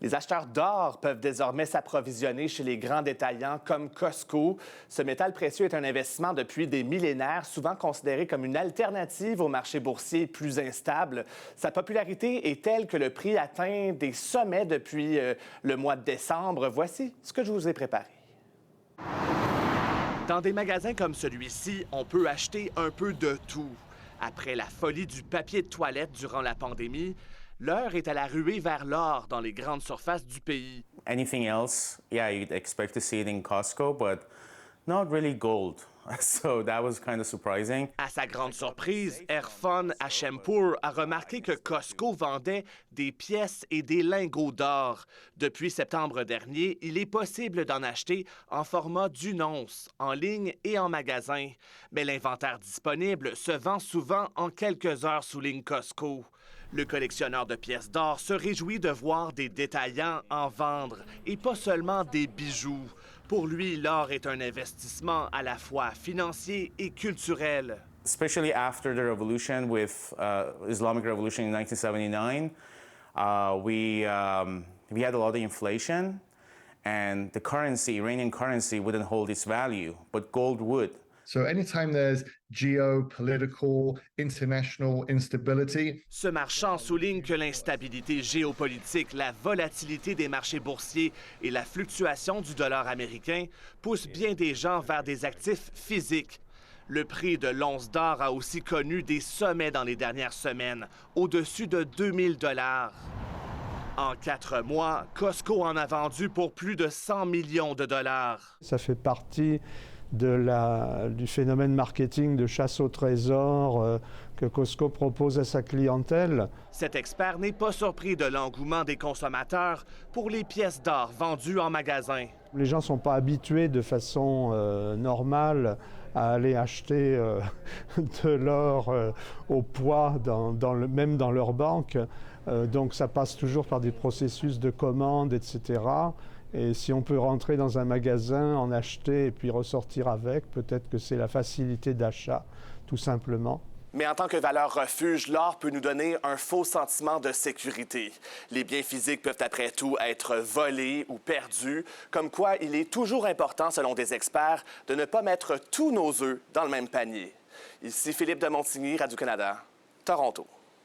Les acheteurs d'or peuvent désormais s'approvisionner chez les grands détaillants comme Costco. Ce métal précieux est un investissement depuis des millénaires, souvent considéré comme une alternative au marché boursier plus instable. Sa popularité est telle que le prix atteint des sommets depuis le mois de décembre. Voici ce que je vous ai préparé. Dans des magasins comme celui-ci, on peut acheter un peu de tout. Après la folie du papier de toilette durant la pandémie, l'heure est à la ruée vers l'or dans les grandes surfaces du pays. Anything else, yeah, you'd expect to see it in Costco, but not really gold. So that was kind of surprising. À sa grande surprise, Erfan Hashempour a remarqué que Costco vendait des pièces et des lingots d'or. Depuis septembre dernier, il est possible d'en acheter en format d'une once, en ligne et en magasin. Mais l'inventaire disponible se vend souvent en quelques heures, souligne Costco. Le collectionneur de pièces d'or se réjouit de voir des détaillants en vendre et pas seulement des bijoux. Pour lui, l'or est un investissement à la fois financier et culturel. Especially after the revolution with Islamic Revolution in 1979, we had a lot of inflation, and the currency, Iranian currency, wouldn't hold its value, but gold would. So anytime there's geopolitical, international instability. Ce marchand souligne que l'instabilité géopolitique, la volatilité des marchés boursiers et la fluctuation du dollar américain poussent bien des gens vers des actifs physiques. Le prix de l'once d'or a aussi connu des sommets dans les dernières semaines, au-dessus de 2000 $. En 4 mois, Costco en a vendu pour plus de 100 millions de dollars. Ça fait partie du phénomène marketing de chasse au trésor que Costco propose à sa clientèle. Cet expert n'est pas surpris de l'engouement des consommateurs pour les pièces d'or vendues en magasin. Les gens ne sont pas habitués de façon normale à aller acheter de l'or au poids, même dans leur banque. Donc ça passe toujours par des processus de commande, etc. Et si on peut rentrer dans un magasin, en acheter et puis ressortir avec, peut-être que c'est la facilité d'achat, tout simplement. Mais en tant que valeur refuge, l'or peut nous donner un faux sentiment de sécurité. Les biens physiques peuvent après tout être volés ou perdus, comme quoi il est toujours important, selon des experts, de ne pas mettre tous nos œufs dans le même panier. Ici Philippe de Montigny, Radio-Canada, Toronto.